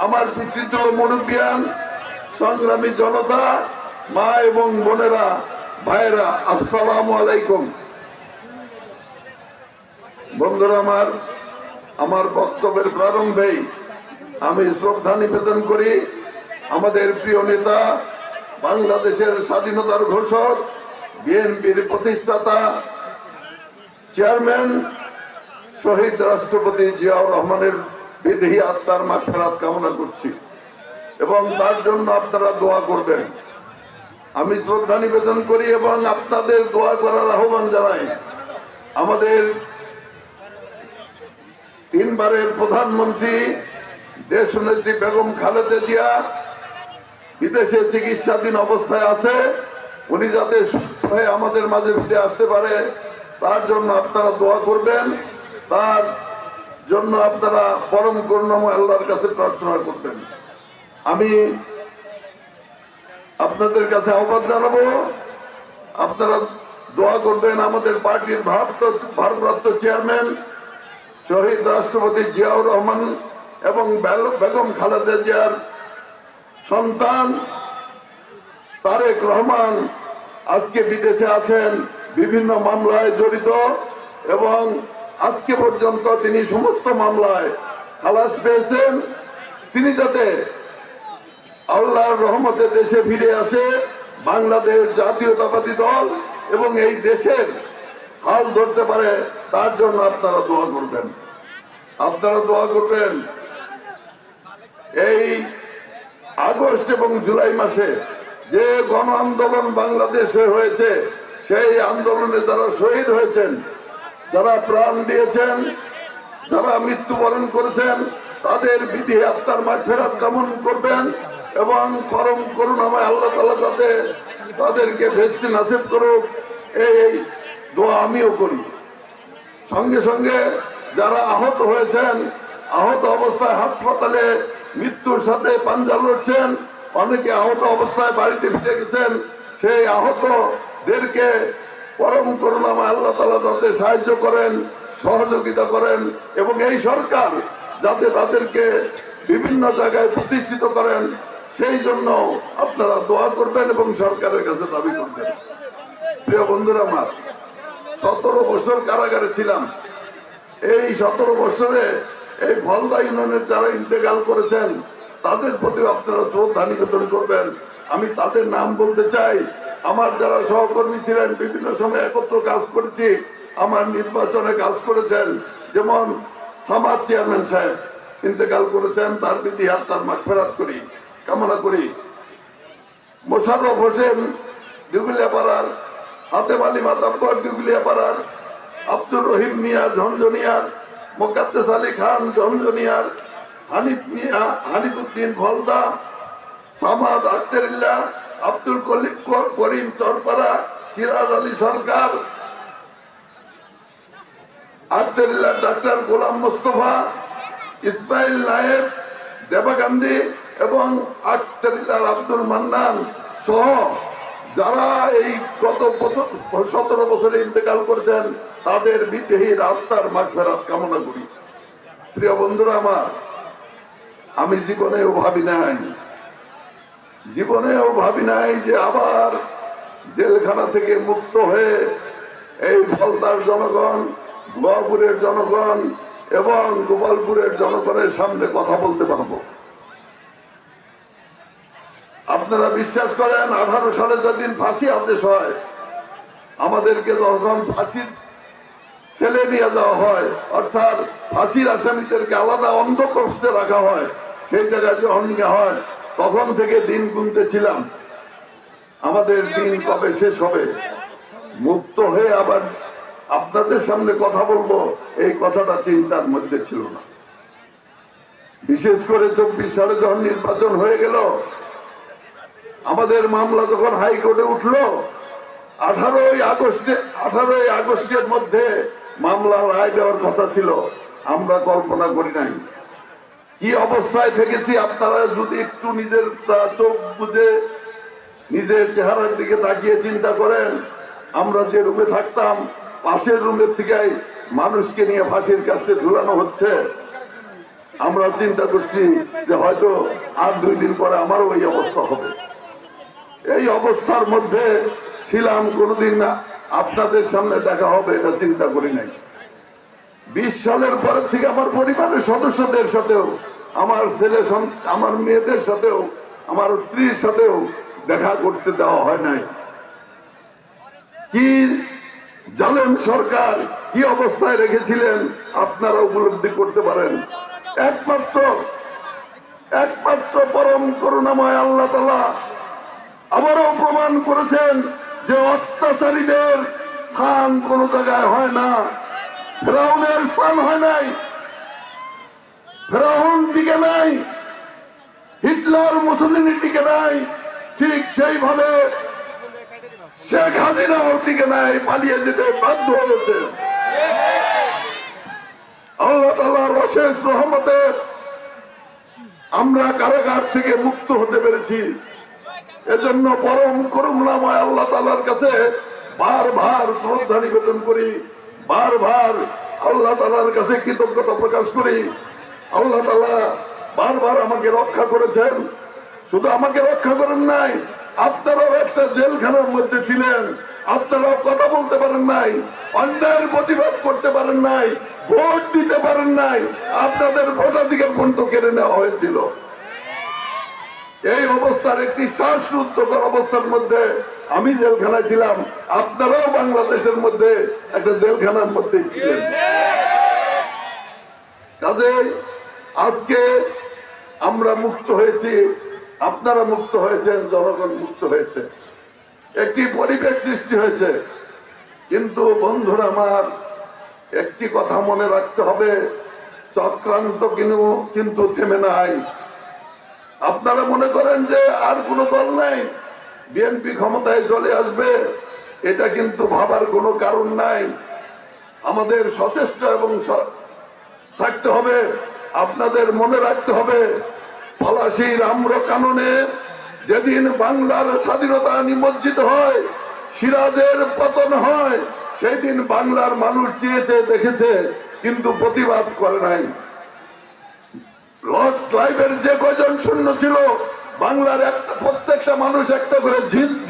আমার পিতৃতুল্য মুরব্বিয়ান, সংগ্রামী জনতা, মা এবং বোনেরা, ভাইরা, আসসালামু আলাইকুম। বন্ধুরা আমার বক্তব্যের প্রারম্ভেই আমি শ্রদ্ধা নিবেদন করি আমাদের প্রিয় নেতা, বাংলাদেশের স্বাধীনতার ঘোষক, বিএনপির প্রতিষ্ঠাতা, চেয়ারম্যান, শহীদ রাষ্ট্রপতি জিয়াউর রহমানের বিদেহী আত্মার মাগফিরাত কামনা করছি এবং তার জন্য আপনারা দোয়া করবেন। আমি শ্রদ্ধা নিবেদন করি এবং আপনাদের দোয়া করার আহ্বান জানাই। আমাদের 3 বারের প্রধানমন্ত্রী দেশনেত্রী বেগম খালেদা জিয়া বিদেশে চিকিৎসাধীন অবস্থায় আছে, উনি যাতে সুস্থ হয়ে আমাদের মাঝে ফিরে আসতে পারে তার জন্য আপনারা দোয়া করবেন। তার জন্য আপনারা পরম করুণাময় আল্লাহর কাছে প্রার্থনা করবেন। আমি আপনাদের কাছে আহ্বান জানাবো, আপনারা দোয়া করবেন আমাদের পার্টির ভারপ্রাপ্ত চেয়ারম্যান শহীদ রাষ্ট্রপতি জিয়াউর রহমান এবং বেগম খালেদা জিয়ার সন্তান তারেক রহমান আজকে বিদেশে আছেন, বিভিন্ন মামলায় জড়িত এবং আজকে পর্যন্ত তিনি সমস্ত মামলায় খালাস পেয়েছেন। তিনি যাতে আল্লাহর রহমতে দেশে ফিরে আসে, বাংলাদেশ জাতীয়তাবাদী দল এবং এই দেশের হাল ধরতে পারে তার জন্য আপনারা দোয়া করবেন। আপনারা দোয়া করবেন। এই আগস্ট এবং জুলাই মাসে যে গণ আন্দোলন বাংলাদেশে হয়েছে, সেই আন্দোলনে যারা শহীদ হয়েছেন, যারা প্রাণ দিয়েছেন, যারা মৃত্যুবরণ করেছেন, তাদের বিধি আত্মার মাগফিরাত কামনা করবেন এবং পরম করুণাময় আল্লাহ তাআলা যাতে তাদেরকে ভেস্তি নাসিব করুক, এই দোয়া আমিও করি। সঙ্গে সঙ্গে যারা আহত হয়েছেন, আহত অবস্থায় হাসপাতালে মৃত্যুর সাথে পাঞ্জা লড়ছেন, অনেকে আহত অবস্থায় বাড়িতে ফিরে গেছেন, সেই আহতদেরকে পরম করুণাময় আল্লাহ তাআলা যাতে সাহায্য করেন, সহযোগিতা করেন এবং এই সরকার যাতে তাদেরকে বিভিন্ন জায়গায় প্রতিষ্ঠিত করেন, সেই জন্য আপনারা দোয়া করবেন এবং সরকারের কাছে দাবি করবেন। প্রিয় বন্ধুরা, আমার 17 বছর কারাগারে ছিলাম। এই 17 বছরে এই ফলদা ইউনিয়নের যারা ইন্তেকাল করেছেন তাদের প্রতি আপনারা শ্রদ্ধা নিবেদন করবেন। আমি তাদের নাম বলতে চাই। আমার যারা সহকর্মী ছিলেন, বিভিন্ন সময় একত্র কাজ করেছি, আমার নির্বাচনে কাজ করেছেন, যেমন সামাদ চেয়ারম্যান সাহেব ইন্তেকাল করেছেন, তার বিধি আত্মার মাগফিরাত করি কামনা করি। মোশাররফ হোসেন দিগুলিয়াপাড়ার, হাতেম আলী মাতাব্বর দিগুলিয়াপাড়ার, আব্দুর রহিম মিয়া ঝঞ্ঝনিয়ার, মোকাদ্দেস আলী খান ঝঞ্ঝনিয়ার, হানিফুদ্দিন ফলদা, সামাদ আখতারুল্লাহ, আব্দুল করিম চরপাড়া, সিরাজ আলী সরকার, আখতারুল্লাহ ডাক্তার গোলাম মোস্তফা, ইসমাইল নায়েব, দেবা গান্ধী এবং আখতারুল্লাহ আব্দুল মান্নান সহ যারা এই গত 17 বছরে ইন্তেকাল করেছেন, তাদের বিদেহী আত্মার মাগফিরাত কামনা করি। প্রিয় বন্ধুরা আমার, আমি জীবনেও ভাবি নাই যে আবার জেলখানা থেকে মুক্ত হয়ে এই ফলতার জনগণ, গোয়াপুরের জনগণ এবং গোপালপুরের জনগণের সামনে কথা বলতে পারবো। আপনারা বিশ্বাস করেন, 18 সালে যেদিন ফাঁসি আদেশ হয়, আমাদেরকে যখন ফাঁসির ছেলে নিয়ে যাওয়া হয়, অর্থাৎ ফাঁসির আসামিদেরকে আলাদা অন্ধকক্ষে রাখা হয়, সেই জায়গায় যখন নিয়ে হয়, তখন থেকে দিন গুনতেছিলাম আমাদের দিন কবে শেষ হবে, মুক্ত হয়ে আবার আপনাদের সামনে কথা বলবো, এই কথাটা চিন্তার মধ্যে ছিল না। বিশেষ করে 24 সালে যখন নির্বাচন হয়ে গেল, আমাদের মামলা যখন হাইকোর্টে উঠলো, 18ই আগস্টের মধ্যে মামলা রায় দেওয়ার কথা ছিল। আমরা কল্পনা করি নাই কি অবস্থায় থেকেছি। আপনারা যদি একটু নিজের চোখ বুঝে নিজের চেহারার দিকে তাকিয়ে চিন্তা করেন, আমরা যে রুমে থাকতাম, পাশের রুমের থেকে মানুষকে নিয়ে ফাঁসির কাছে ঝুলানো হচ্ছে। আমরা চিন্তা করছি যে হয়তো আর 2 দিন পরে আমারও এই অবস্থা হবে। এই অবস্থার মধ্যে ছিলাম, কোনোদিন না আপনাদের সামনে দেখা হবে এটা চিন্তা করি নাই। 20 সালের পর থেকে আমার পরিবারের সদস্যদের সাথেও, আমার ছেলে আমার মেয়েদের সাথেও, আমার স্ত্রীর সাথেও দেখা করতে দেওয়া হয় নাই। কি জালেম সরকার কি অবস্থায় রেখেছিলেন আপনারা উপলব্ধি করতে পারেন। একমাত্র পরম করুণাময় আল্লাহ তাআলা আবারও প্রমাণ করেছেন যে অত্যাচারীদের স্থান কোন জায়গায় হয় না। ফেরাউনের স্থান হয় নাই, ফেরাউন টিকে নাই, হিটলার মুসলিনি টিকে নাই, ঠিক সেইভাবে শেখ হাসিনাও টিকে নাই, পালিয়ে যেতে বাধ্য হয়েছে। আল্লাহ তাআলার অশেষ রহমতে আমরা কারাগার থেকে মুক্ত হতে পেরেছি। এজন্য পরম করুণাময় আল্লাহ তাআলার কাছে বারবার শ্রদ্ধা নিবেদন করি, বারবার আল্লাহ তাআলার কাছে কৃতজ্ঞতা প্রকাশ করি। আল্লাহ তাআলা বারবার আমাকে রক্ষা করেছেন। শুধু আমাকে রক্ষা করেন নাই, আপনারাও একটা জেলখানার মধ্যে ছিলেন, আপনারাও কথা বলতে পারেন নাই, অন্যায়ের প্রতিবাদ করতে পারেন নাই, ভোট দিতে পারেন নাই, আপনাদের ভোটাধিকার পর্যন্ত কেড়ে নেওয়া হয়েছিল। এই অবস্থার একটি শ্বাসরুদ্ধকর অবস্থার মধ্যে আমি জেলখানায় ছিলাম, আপনারাও বাংলাদেশের মধ্যে একটা জেলখানার মধ্যেই ছিলেন। কাজেই আজকে আমরা মুক্ত হয়েছি, আপনারা মুক্ত হয়েছেন, জনগণ মুক্ত হয়েছে, একটি পরিবেশ সৃষ্টি হয়েছে। কিন্তু বন্ধুরা আমার, একটি কথা মনে রাখতে হবে, চক্রান্ত কিন্তু থেমে নাই। আপনারা মনে করেন যে আর কোন দল নাই, বিএনপি ক্ষমতায় চলে আসবে, এটা কিন্তু ভাবার কোনো কারণ নাই। আমাদের সচেষ্ট এবং থাকতে হবে। আপনাদের মনে রাখতে হবে, পলাশীর আম্র কাননে যেদিন বাংলার স্বাধীনতা নিমজ্জিত হয়, সিরাজের পতন হয়, সেই দিন বাংলার মানুষ চেয়েছে, দেখেছে, কিন্তু প্রতিবাদ করে নাই। লর্ড ক্লাইভের যে কয়জন সৈন্য ছিল, বাংলার প্রত্যেকটা মানুষ একটা করে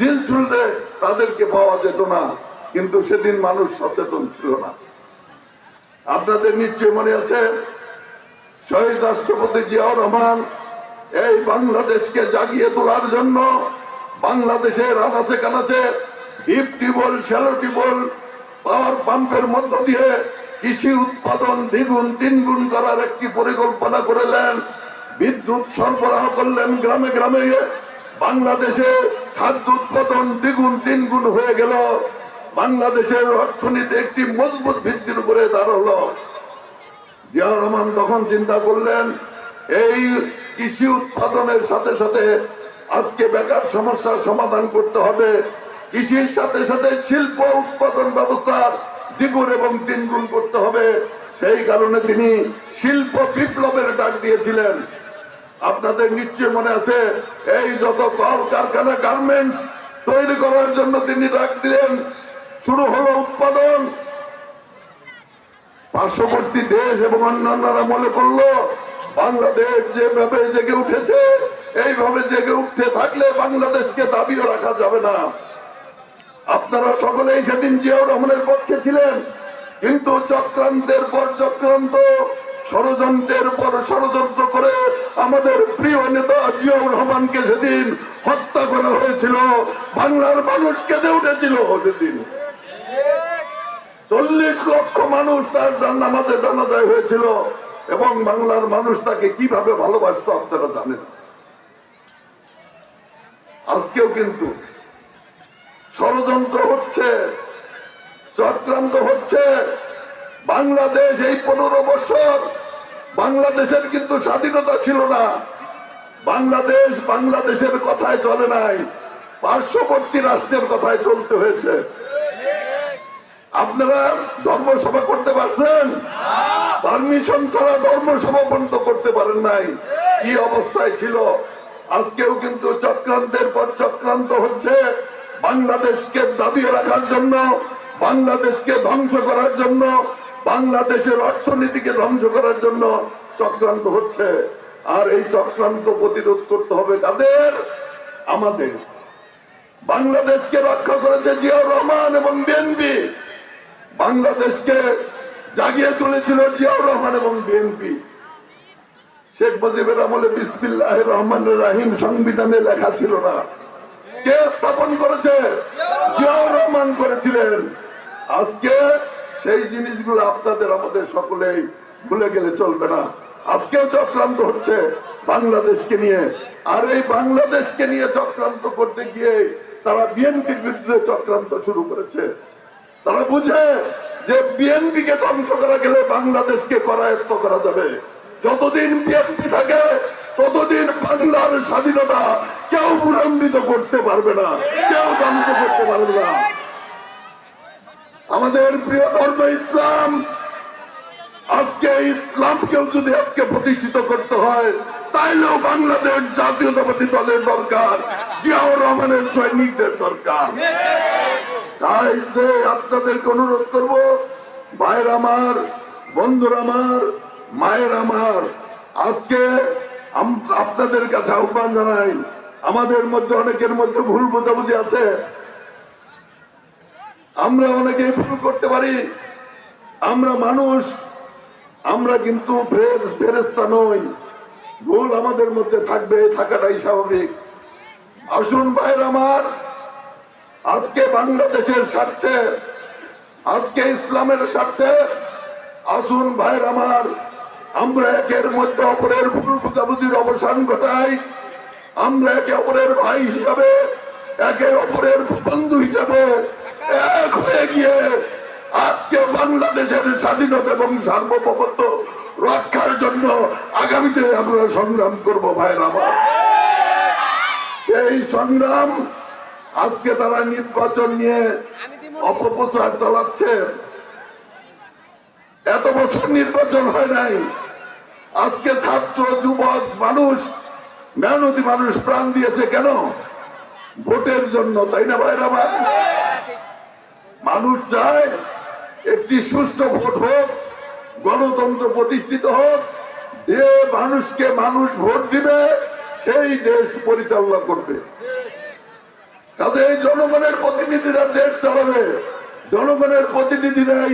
ঢিল ছুড়লে তাদেরকে পাওয়া যেত না, কিন্তু সেদিন মানুষ সচেতন ছিল না। আপনাদের নিশ্চয় মনে আছে, শহীদ রাষ্ট্রপতি জিয়াউর রহমান এই বাংলাদেশকে জাগিয়ে তোলার জন্য বাংলাদেশের আনাচে কানাচে ডিপ টিউবওয়েল, শ্যালো টিউবওয়েল, পাওয়ার পাম্পের মধ্য দিয়ে কৃষি উৎপাদন 2-3 গুণ করার একটি পরিকল্পনা করলেন। বিদ্যুৎ সরবরাহ করলেন গ্রামে গ্রামে, বাংলাদেশে খাদ্য উৎপাদন 2-3 গুণ হয়ে গেল। বাংলাদেশের অর্থনীতি একটি মজবুত ভিত্তির উপরে দাঁড়ালো। জিয়াউর রহমান তখন চিন্তা করলেন, এই কৃষি উৎপাদনের সাথে সাথে আজকে বেকার সমস্যার সমাধান করতে হবে, কৃষির সাথে সাথে শিল্প উৎপাদন ব্যবস্থার 2 এবং 3 গুণ করতে হবে। সেই কারণে তিনি শিল্প বিপ্লবের ডাক দিয়েছিলেন। আপনাদের নিশ্চয় মনে আছে, এই যত কল কারখানা, গার্মেন্টস তৈরি করার জন্য তিনি ডাক দিলেন, শুরু হলো উৎপাদন। পার্শ্ববর্তী দেশ এবং অন্যান্যরা মনে করলো বাংলাদেশ যেভাবে জেগে উঠেছে, এইভাবে জেগে উঠতে থাকলে বাংলাদেশকে দাবিও রাখা যাবে না। আপনারা সকলেই সেদিন জিয়াউর রহমানের পক্ষে ছিলেন, কিন্তু চক্রান্তের পর চক্রান্ত, ষড়যন্ত্রের পর ষড়যন্ত্র করে আমাদের প্রিয় নেতা জিয়াউর রহমানকে সেদিন হত্যা করা হয়েছিল। বাংলার মানুষ কেঁদে উঠেছিল সেদিন। 40 লক্ষ মানুষ তার নামাজে জানাজায় হয়েছিল, এবং বাংলার মানুষ তাকে কিভাবে ভালোবাসতো আপনারা জানেন। আজকেও কিন্তু ষড়যন্ত্র হচ্ছে, চক্রান্ত হচ্ছে। বাংলাদেশ এই 15 বছর বাংলাদেশের কিন্তু স্বাধীনতা ছিল না। বাংলাদেশ বাংলাদেশের কথায় চলে নাই, পার্শ্ববর্তী রাষ্ট্রের কথায় চলতে হয়েছে। আপনারা ধর্মসভা করতে পারছেন? পারমিশন ছাড়া ধর্মসভা বন্ধ করতে পারেন নাই। কি অবস্থায় ছিল? আজকেও কিন্তু চক্রান্তের পর চক্রান্ত হচ্ছে বাংলাদেশকে দাবিয়ে রাখার জন্য, বাংলাদেশকে ধ্বংস করার জন্য, বাংলাদেশের অর্থনীতিকে ধ্বংস করার জন্য চক্রান্ত হচ্ছে। আর এই চক্রান্ত প্রতিরোধ করতে হবে কাদের? আমাদের। বাংলাদেশকে রক্ষা করেছে জিয়াউর রহমান এবং বিএনপি। বাংলাদেশকে জাগিয়ে তুলেছিল জিয়াউর রহমান এবং বিএনপি। শেখ মুজিবের আমলে বিসমিল্লাহির রহমানির রহিম সংবিধানে লেখা ছিল না। কে স্থাপন করেছে? জিয়াউর রহমান করেছিলেন। আজকে সেই জিনিসগুলো আপনাদের আমাদের সকলেই ভুলে গেলে চলবে না। আজকেও চক্রান্ত হচ্ছে বাংলাদেশকে নিয়ে। আর এই বাংলাদেশকে নিয়ে চক্রান্ত করতে গিয়ে তারা বিএনপির বিরুদ্ধে চক্রান্ত শুরু করেছে। তারা বুঝে যে বিএনপি কে ধ্বংস করা গেলে বাংলাদেশকে করায়ত্ত করা যাবে। যতদিন বিএনপি থাকে ততদিন বাংলার স্বাধীনতা কেউ ভূলম্বিত করতে পারবে না, কেউ ধ্বংস করতে পারবে না। আমাদের প্রিয় ধর্ম ইসলাম, আজকে ইসলামকেও যদি আজকে প্রতিষ্ঠিত করতে হয় তাইলেও বাংলাদেশ জাতীয়তাবাদী দলের দরকার, জিয়াউর রহমানের সৈনিকদের দরকার। তাই যে আপনাদেরকে অনুরোধ করব, ভাইয়ের আমার, বন্ধুরা আমার, মায়ের আমার, আজকে আপনাদের কাছে আহ্বান জানাই। আমাদের মধ্যে অনেকের মধ্যে ভুল বোঝাবুঝি আছে, আমরা অনেকেই ভুল করতে পারি। আমরা মানুষ, আমরা কিন্তু ফেরেশতা নই। ভুল আমাদের মধ্যে থাকবে, থাকাটাই স্বাভাবিক। আসুন ভাইয়ের আমার, আজকে বাংলাদেশের স্বার্থে, আজকে ইসলামের স্বার্থে আসুন ভাইয়ের আমার, আমরা একের মধ্যে অপরের ভুল বোঝাবুঝির অবসান ঘটাই। আমরা একে অপরের ভাই হিসাবে, একে অপরের বন্ধু হিসাবে এক হয়ে গিয়ে আজকে বাংলাদেশের স্বাধীনতা এবং সার্বভৌমত্ব রক্ষার জন্য আগামীতে আমরা সংগ্রাম করব ভাইয়ের আমার। সেই সংগ্রাম আজকে তারা নির্বাচন নিয়ে অপপ্রচার চালাচ্ছে। এত বছর নির্বাচন হয় নাই, আজকে ছাত্র যুবক মানুষ, মেহনতি মানুষ প্রাণ দিয়েছে কেন? ভোটের জন্য, তাই না ভাইরা আমার? মানুষ চায় একটি সুষ্ঠু ভোট হোক, গণতন্ত্র প্রতিষ্ঠিত হোক, যে মানুষকে মানুষ ভোট দিবে সেই দেশ পরিচালনা করবে। কাজে এই জনগণের প্রতিনিধিরা দেশ চালাবে। জনগণের প্রতিনিধিরাই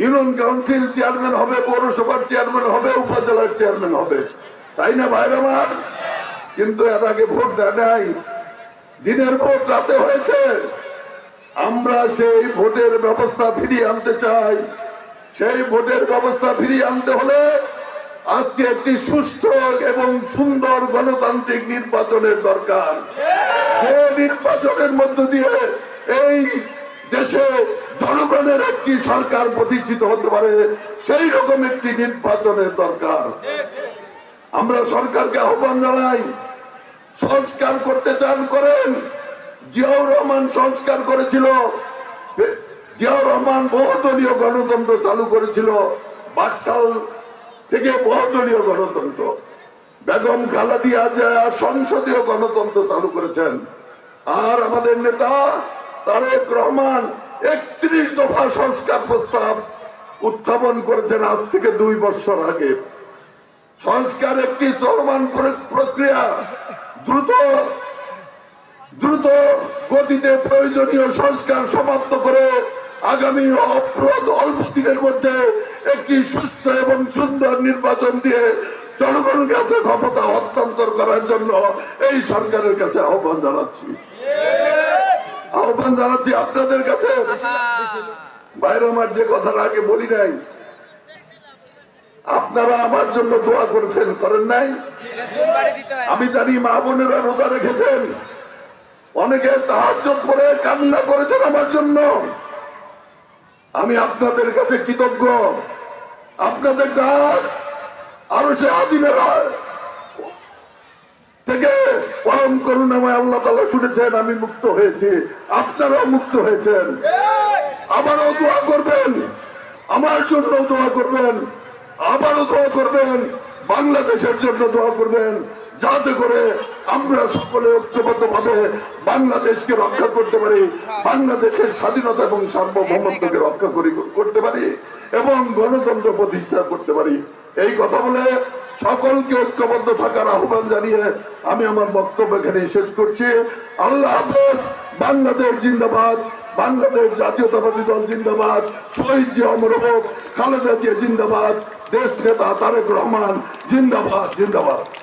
ইউনিয়ন কাউন্সিল চেয়ারম্যান হবে, পৌরসভার চেয়ারম্যান হবে, উপজেলার চেয়ারম্যান হবে, তাই না ভাইরা আমার? কিন্তু এর আগে ভোট দেয় নাই, দিনের ভোট রাতে হয়েছে। আমরা সেই ভোটের ব্যবস্থা ফিরিয়ে আনতে চাই। সেই ভোটের ব্যবস্থা ফিরিয়ে আনতে হলে আজকে একটি সুস্থ এবং সুন্দর গণতান্ত্রিক নির্বাচনের দরকার। যে নির্বাচনের মধ্য দিয়ে এই দেশে জনগণের একটি সরকার প্রতিষ্ঠিত হতে পারে, সেই রকম একটি নির্বাচনের দরকার। আমরা সরকারকে আহ্বান জানাই, সংস্কার করতে চান করেন। জিয়াউর রহমান সংস্কার করেছিল, জিয়াউর রহমান বহুদলীয় গণতন্ত্র চালু করেছিল, বাকশাল থেকে বহুদলীয় গণতন্ত্র। বেগম খালেদা জিয়া সংসদীয় গণতন্ত্র চালু করেছেন। আর আমাদের নেতা তারেক রহমান 31 দফা সংস্কার প্রস্তাব উত্থাপন করেছেন আজ থেকে 2 বছর আগে। সংস্কার একটি চলমান প্রক্রিয়া। দ্রুত গতিতে প্রয়োজনীয় সংস্কার সমাপ্ত করে আগামী অল্প দিনের মধ্যে একটি সুস্থ এবং সুন্দর নির্বাচন দিয়ে জনগণের কাছে ক্ষমতা হস্তান্তর করার জন্য এই সরকারের কাছে আহ্বান জানাচ্ছি আপনাদের কাছে। বাইরে আমার যে কথাটা আগে বলি নাই, আপনারা আমার জন্য দোয়া করেছেন, করেন নাই? আমি জানি মা বোনেরা রোজা রেখেছেন, অনেকে তাহাজ্জুদ পড়ে কান্না করেছেন আমার জন্য। আমি আপনাদের কাছে কৃতজ্ঞ। আপনাদের ডাক আরশে আজিমের থেকে পরম করুণাময় আল্লাহ তাআলা শুনেছেন, আমি মুক্ত হয়েছি, আপনারাও মুক্ত হয়েছেন। আবারও দোয়া করবেন, আমার জন্য দোয়া করবেন, আবারও দোয়া করবেন, বাংলাদেশের জন্য দোয়া করবেন, যাতে করে আমরা সকলে ঐক্যবদ্ধভাবে বাংলাদেশকে রক্ষা করতে পারি, বাংলাদেশের স্বাধীনতা এবং সার্বভৌমত্বকে রক্ষা করতে পারি এবং গণতন্ত্র প্রতিষ্ঠা করতে পারি। এই কথা বলে সকলকে ঐক্যবদ্ধ থাকার আহ্বান জানিয়ে আমি আমার বক্তব্য এখানে শেষ করছি। আল্লাহ হাফেজ। বাংলাদেশ জিন্দাবাদ, বাংলাদেশ জাতীয়তাবাদী দল জিন্দাবাদ, শহীদ জিয়া অমর হোক, খালেদা জিয়া জিন্দাবাদ, দেশ নেতা তারেক রহমান জিন্দাবাদ জিন্দাবাদ।